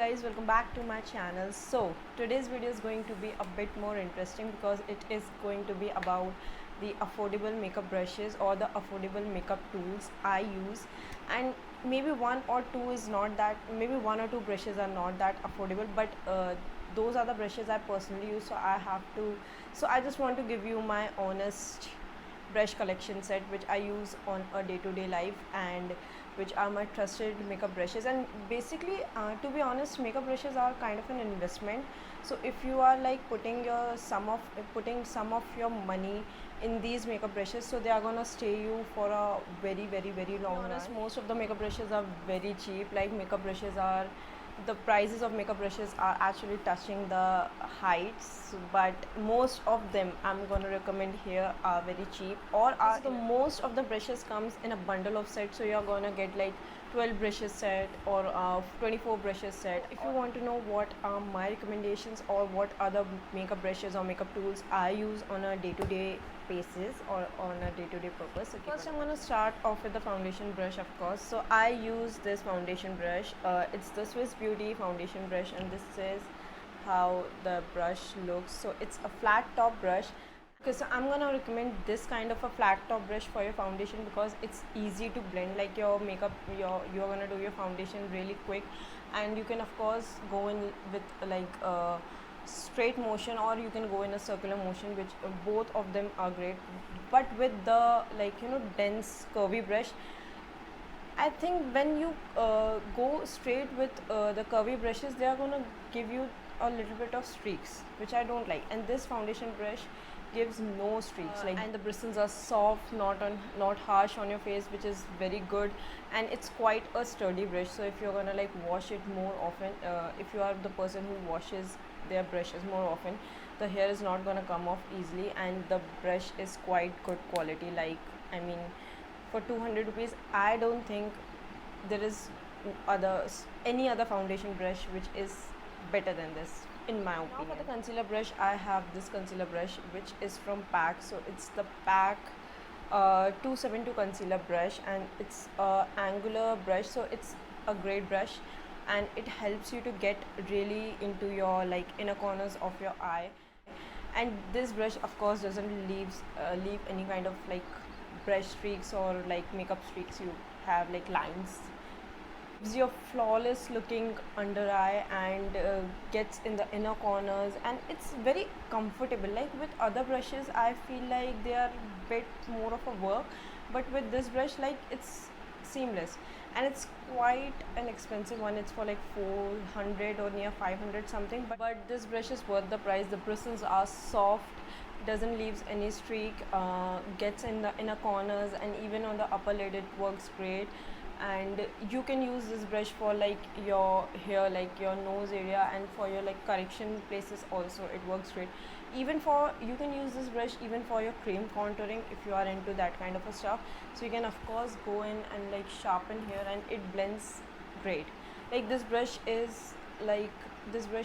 guys, welcome back to my channel. So today's video is going to be a bit more interesting because it is going to be about the affordable makeup brushes or the affordable makeup tools I use. And maybe one or two is not that, maybe one or two brushes are not that affordable, but those are the brushes I personally use, so I just want to give you my honest brush collection set which I use on a day-to-day life and which are my trusted makeup brushes. And basically to be honest, makeup brushes are kind of an investment. So if you are like putting some of your money in these makeup brushes, so they are gonna stay you for a very long run. Most of the makeup brushes are very cheap. Like the prices of makeup brushes are actually touching the heights, but most of them I'm gonna recommend here are very cheap, or are the most of the brushes comes in a bundle of set, so you're gonna get like 12 brushes set or 24 brushes set. If you want to know what are my recommendations or what other makeup brushes or makeup tools I use on a day-to-day basis or on a day-to-day purpose, so first I'm going to start off with the foundation brush, of course. So I use this foundation brush. It's the Swiss Beauty foundation brush, and this is how the brush looks. So it's a flat top brush. Okay, so I'm gonna recommend this kind of a flat top brush for your foundation because it's easy to blend. Like your makeup, you're gonna do your foundation really quick, and you can of course go in with like straight motion, or you can go in a circular motion, which both of them are great. But with the dense curvy brush, I think when you go straight with the curvy brushes, they are gonna give you a little bit of streaks, which I don't like. And this foundation brush gives no streaks, and the bristles are soft, not harsh on your face, which is very good. And it's quite a sturdy brush, so if you're gonna like wash it more often, if you are the person who washes their brushes more often, the hair is not gonna come off easily, and the brush is quite good quality. Like, I mean, for 200 rupees I don't think there is any other foundation brush which is better than this, in my opinion. Now for the concealer brush, I have this concealer brush which is from PAC. So it's the PAC 272 concealer brush, and it's a angular brush, so it's a great brush, and it helps you to get really into your like inner corners of your eye. And this brush of course doesn't leave any kind of like brush streaks or like makeup streaks. You have like lines, gives you a flawless looking under eye, and gets in the inner corners, and it's very comfortable. Like with other brushes I feel like they are bit more of a work, but with this brush, like, it's seamless. And it's quite an expensive one. It's for like 400 or near 500 something, but this brush is worth the price. The bristles are soft, doesn't leaves any streak, gets in the inner corners, and even on the upper lid it works great. And you can use this brush for like your hair, like your nose area, and for your like correction places also it works great. Even for, you can use this brush even for your cream contouring if you are into that kind of a stuff. So you can of course go in and like sharpen here, and it blends great. Like this brush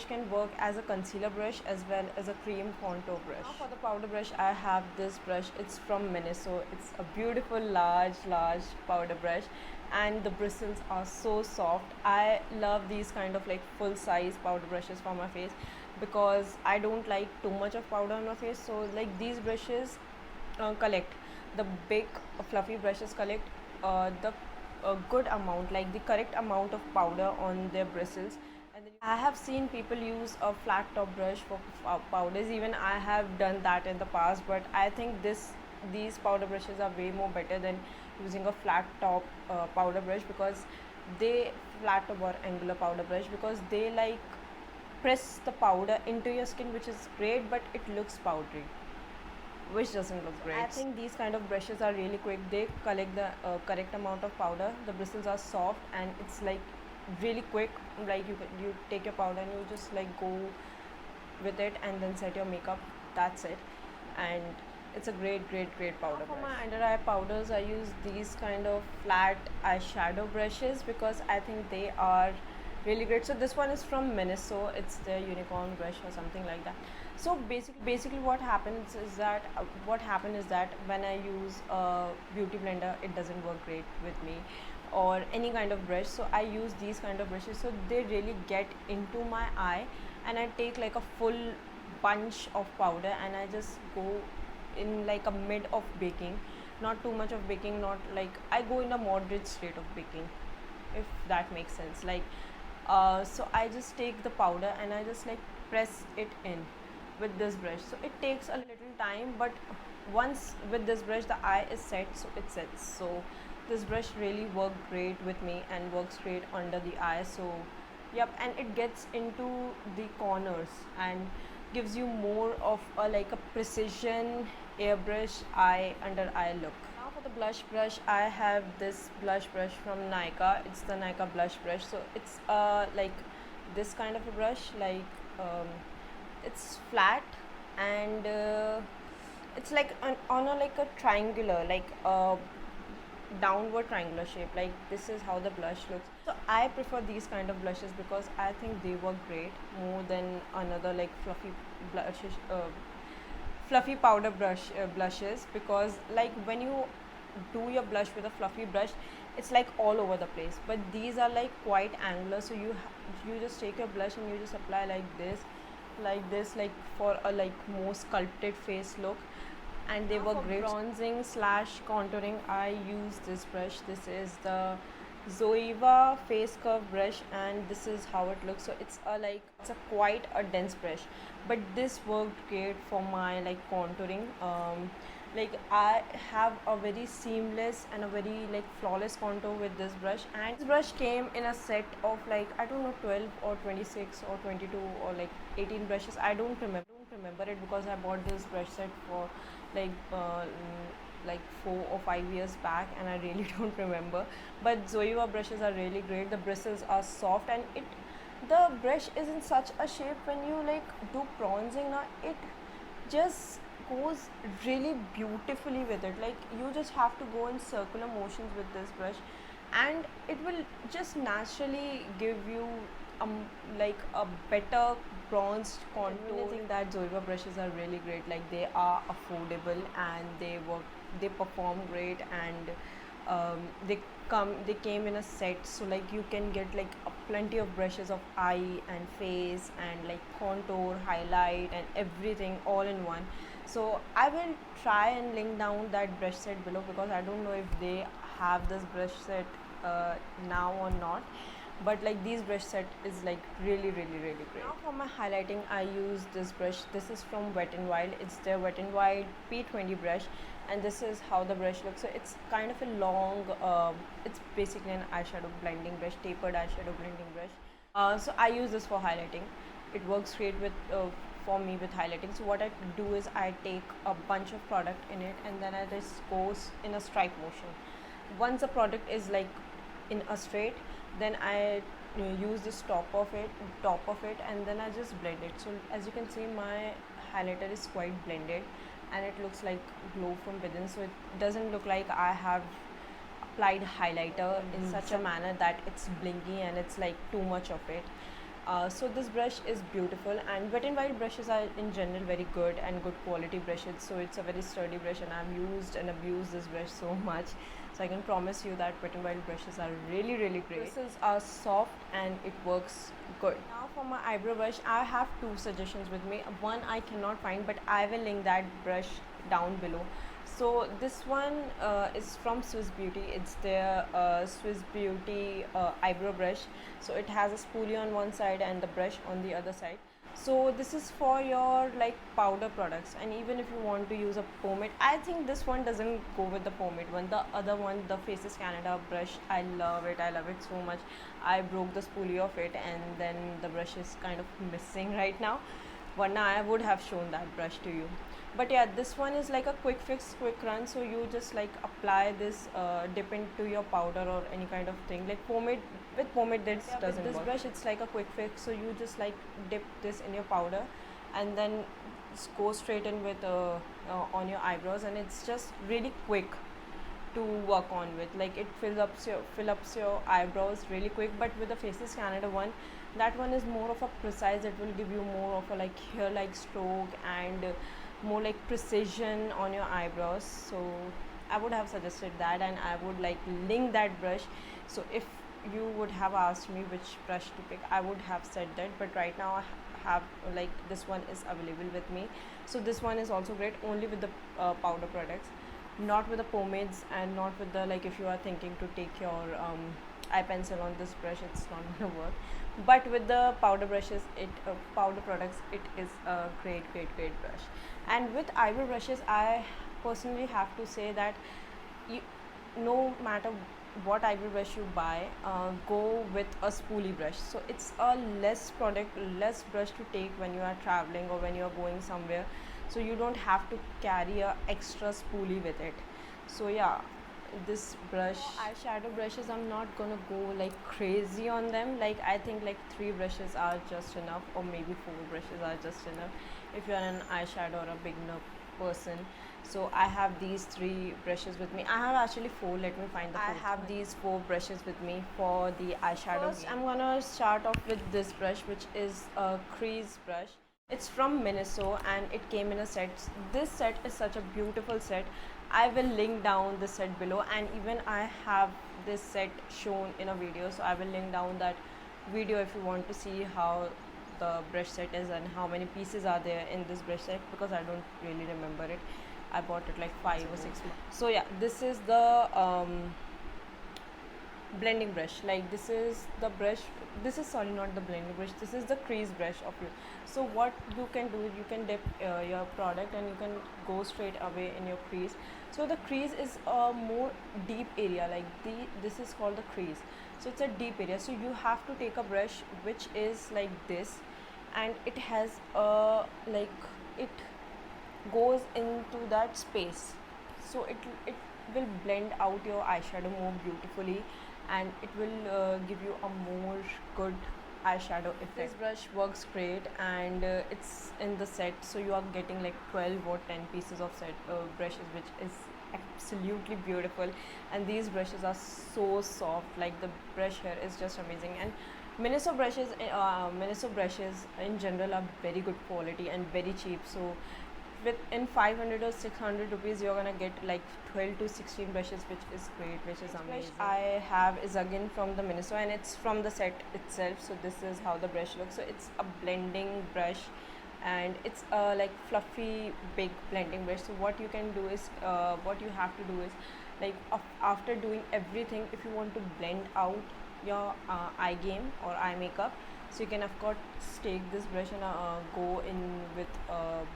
can work as a concealer brush as well as a cream contour brush. Now for the powder brush, I have this brush. It's from Miniso. It's a beautiful large powder brush, and the bristles are so soft. I love these kind of like full size powder brushes for my face because I don't like too much of powder on my face. So like these brushes collect, the big fluffy brushes collect the good amount, like the correct amount of powder on their bristles. And then I have seen people use a flat top brush for powders. Even I have done that in the past, but I think these powder brushes are way more better than using a flat top powder brush, because flat top or angular powder brush, because they like press the powder into your skin, which is great, but it looks powdery, which doesn't look great. I think these kind of brushes are really quick. They collect the correct amount of powder. The bristles are soft, and it's like really quick. Like you take your powder and you just like go with it and then set your makeup. That's it. And it's a great powder brush. For my under eye powders, I use these kind of flat eyeshadow brushes because I think they are really great. So this one is from Miniso. It's their unicorn brush or something like that. So basically what happens is that when I use a beauty blender, it doesn't work great with me. or any kind of brush. So I use these kind of brushes, so they really get into my eye, and I take like a full bunch of powder and I just go in like a mid of baking, not too much of baking, not like, I go in a moderate state of baking, if that makes sense. Like so I just take the powder and I just like press it in with this brush. So it takes a little time, but once with this brush the eye is set, so it sets. So this brush really worked great with me and works great under the eye. So yep, and it gets into the corners and gives you more of a like a precision airbrush eye under eye look. Now for the blush brush, I have this blush brush from Nykaa. It's the Nykaa blush brush. So it's like this kind of a brush, like it's flat, and it's like on a like a triangular, like downward triangular shape. Like this is how the blush looks. So I prefer these kind of blushes because I think they work great more than another like fluffy blushes, fluffy powder blushes, because like when you do your blush with a fluffy brush, it's like all over the place, but these are like quite angular. So you just take your blush and you just apply like this, like for a like more sculpted face look, and they work great. Bronzing slash contouring, I use this brush. This is the Zoeva face curve brush, and this is how it looks. So it's a like, it's a quite a dense brush, but this worked great for my like contouring. Like I have a very seamless and a very like flawless contour with this brush, and this brush came in a set of like, I don't know, 12 or 26 or 22 or like 18 brushes. I don't remember it because I bought this brush set for like 4 or 5 years back, and I really don't remember. But Zoeva brushes are really great. The bristles are soft, and the brush is in such a shape when you like do bronzing now, it just goes really beautifully with it. Like you just have to go in circular motions with this brush, and it will just naturally give you like a better bronzed contour. I think that Zoeva brushes are really great. Like they are affordable and they perform great, and they came in a set, so like you can get like plenty of brushes of eye and face and like contour, highlight and everything all in one. So I will try and link down that brush set below, because I don't know if they have this brush set now or not, but like these brush set is like really great. Now for my highlighting, I use this brush. This is from Wet n Wild. It's their Wet n Wild P20 brush, and this is how the brush looks. So it's kind of a long, it's basically an eyeshadow blending brush, tapered eyeshadow blending brush. So I use this for highlighting. It works great with for me with highlighting. So what I do is I take a bunch of product in it, and then I just go in a stripe motion. Once the product is like in a straight, then I use this top of it, and then I just blend it. So as you can see, my highlighter is quite blended, and it looks like glow from within. So it doesn't look like I have applied highlighter in such a manner that it's blinky and it's like too much of it. So this brush is beautiful, and Wet n Wild brushes are in general very good and good quality brushes. So it's a very sturdy brush, and I've used and abused this brush so much. So I can promise you that Wet n Wild brushes are really great. Bristles are soft and it works good. Now for my eyebrow brush, I have two suggestions with me. One I cannot find, but I will link that brush down below. So this one is from Swiss Beauty. It's their Swiss Beauty eyebrow brush. So it has a spoolie on one side and the brush on the other side. So this is for your like powder products, and even if you want to use a pomade, I think this one doesn't go with the pomade one. The other one, the Faces Canada brush, I love it so much. I broke the spoolie of it, and then the brush is kind of missing right now. But now I would have shown that brush to you. But yeah, this one is like a quick fix, quick run. So you just like apply this, dip into your powder or any kind of thing. Like pomade, with pomade this doesn't work. This brush, it's like a quick fix. So you just like dip this in your powder, and then just go straight in with on your eyebrows, and it's just really quick to work on with. Like it fill up your eyebrows really quick. But with the Faces Canada one, that one is more of a precise. It will give you more of a like hair like stroke and more like precision on your eyebrows. So I would have suggested that, and I would like link that brush. So if you would have asked me which brush to pick, I would have said that, but right now I have like this one is available with me. So this one is also great only with the powder products, not with the pomades, and not with the, like, if you are thinking to take your eye pencil on this brush, it's not gonna work. But with the powder brushes, powder products, it is a great brush. And with eyebrow brushes, I personally have to say that you, no matter what eyebrow brush you buy, go with a spoolie brush. So it's a less brush to take when you are traveling or when you are going somewhere, so you don't have to carry a extra spoolie with it. So yeah, this brush, eyeshadow brushes, I'm not gonna go like crazy on them. Like, I think like 3 brushes are just enough, or maybe 4 brushes are just enough if you're an eyeshadow or a beginner person. So I have these 3 brushes with me. I have actually 4. Let me find the 4th. I have these 4 brushes with me for the eyeshadow. First, I'm gonna start off with this brush, which is a crease brush. It's from Miniso and it came in a set. This set is such a beautiful set. I will link down the set below, and even I have this set shown in a video, so I will link down that video if you want to see how the brush set is and how many pieces are there in this brush set, because I don't really remember it. I bought it like 5 or 6 months. So yeah, this is the blending brush. Like, this is the brush, this is, sorry, not the blending brush, this is the crease brush of you. So what you can do, you can dip your product and you can go straight away in your crease. So the crease is a more deep area, like this is called the crease. So it's a deep area, so you have to take a brush which is like this, and it has a, like, it goes into that space, so it will blend out your eyeshadow more beautifully, and it will give you a more good eyeshadow effect. This brush works great, and it's in the set, so you are getting like 12 or 10 pieces of set brushes, which is absolutely beautiful. And these brushes are so soft, like the brush hair is just amazing. And Miniso brushes in general are very good quality and very cheap. So within 500 or 600 rupees, you're gonna get like 12 to 16 brushes, which is great, which is amazing. Brush I have is again from the Miniso, and it's from the set itself. So this is how the brush looks. So it's a blending brush, and it's a like fluffy big blending brush. So what you can do is, what you have to do is, like, after doing everything, if you want to blend out your eye game or eye makeup, so you can of course take this brush and go in with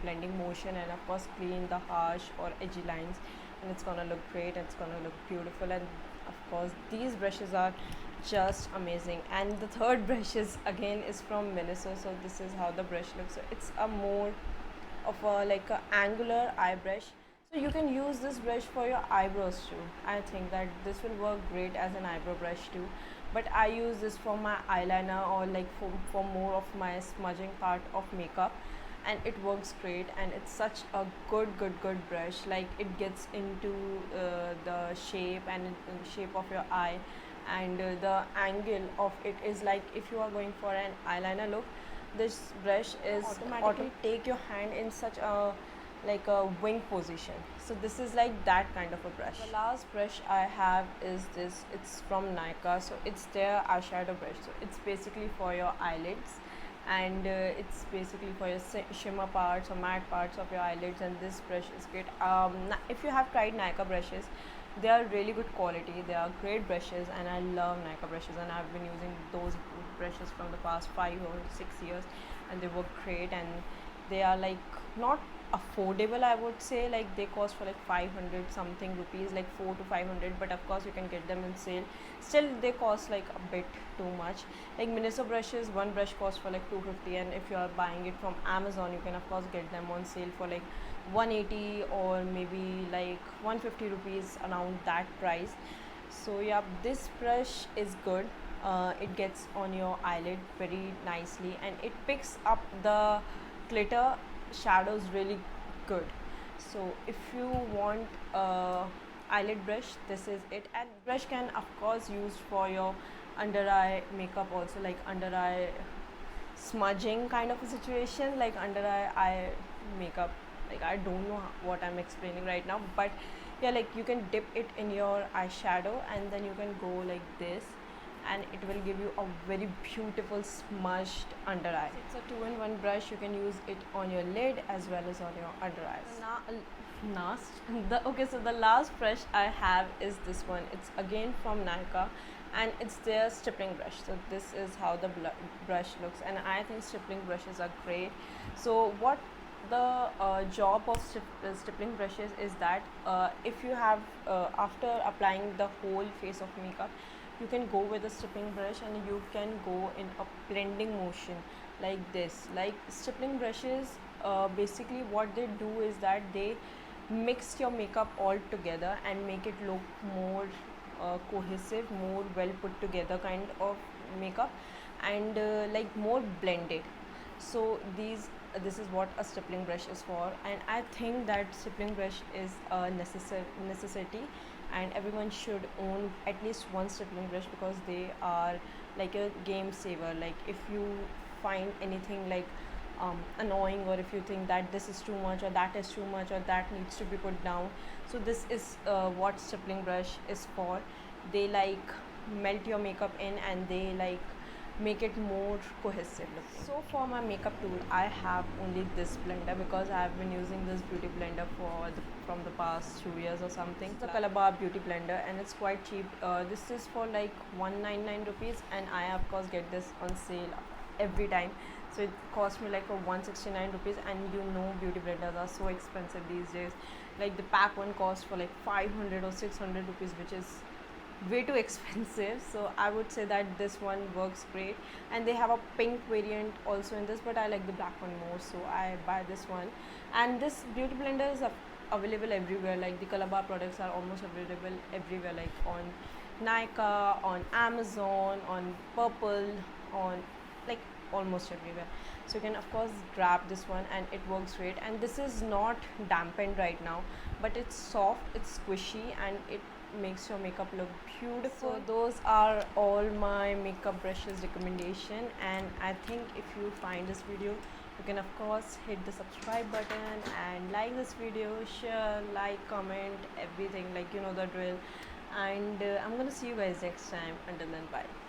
blending motion, and of course clean the harsh or edgy lines, and it's gonna look great, it's gonna look beautiful. And of course these brushes are just amazing. And the third brush is again is from Miniso. So this is how the brush looks. So it's a more of a like a angular eye brush. So you can use this brush for your eyebrows too. I think that this will work great as an eyebrow brush too, but I use this for my eyeliner, or like for more of my smudging part of makeup, and it works great. And it's such a good brush. Like, it gets into the shape and in the shape of your eye, and the angle of it is like, if you are going for an eyeliner look, this brush is automatically take your hand in such a like a wing position. So this is like that kind of a brush. The last brush I have is this. It's from Nykaa. So it's their eyeshadow brush. So it's basically for your eyelids, and it's basically for your shimmer parts or matte parts of your eyelids. And this brush is great. If you have tried Nykaa brushes, they are really good quality. They are great brushes, and I love Nykaa brushes, and I've been using those brushes from the past 5 or 6 years, and they work great. And they are like not affordable, I would say. Like, they cost for like 500 something rupees, like 4 to 500, but of course you can get them in sale. Still, they cost like a bit too much. Like Miniso brushes, one brush costs for like 250, and if you are buying it from Amazon, you can of course get them on sale for like 180 or maybe like 150 rupees, around that price. So yeah, this brush is good. It gets on your eyelid very nicely, and it picks up the glitter shadows really good. So if you want a eyelid brush, this is it. And brush can of course used for your under eye makeup also, like under eye smudging kind of a situation, like under eye makeup. Like, I don't know what I'm explaining right now, but yeah, like you can dip it in your eyeshadow and then you can go like this, and it will give you a very beautiful smudged under eye. It's a 2-in-1 brush. You can use it on your lid as well as on your under eyes. So the last brush I have is this one. It's again from Nykaa, and it's their stippling brush. So this is how the brush looks, and I think stippling brushes are great. So what the job of stippling brushes is that if you have after applying the whole face of makeup, you can go with a stippling brush and you can go in a blending motion like this. Like stippling brushes, basically what they do is that they mix your makeup all together and make it look more cohesive, more well put together kind of makeup, and like more blended. So this is what a stippling brush is for, and I think that stippling brush is a necessity, and everyone should own at least one stippling brush because they are like a game saver. Like if you find anything like annoying, or if you think that this is too much or that is too much or that needs to be put down, so this is what stippling brush is for. They like melt your makeup in and they like make it more cohesive looking. So for my makeup tool, I have only this blender because I have been using this beauty blender from the past 2 years or something. It's a Colorbar beauty blender and it's quite cheap. This is for like 199 rupees, and I of course get this on sale every time. So it cost me like for 169 rupees, and you know beauty blenders are so expensive these days. Like the PAC one costs for like 500 or 600 rupees, which is way too expensive. So I would say that this one works great, and they have a pink variant also in this, but I like the black one more, so I buy this one. And this beauty blender is available everywhere. Like the Colorbar products are almost available everywhere, like on Nykaa, on Amazon, on Purple, on like almost everywhere. So you can of course grab this one, and it works great. And this is not dampened right now, but it's soft, it's squishy, and it makes your makeup look beautiful. So those are all my makeup brushes recommendation, and I think if you find this video, you can of course hit the subscribe button and like this video, share, like, comment, everything, like you know the drill. And I'm gonna see you guys next time. Until then, bye.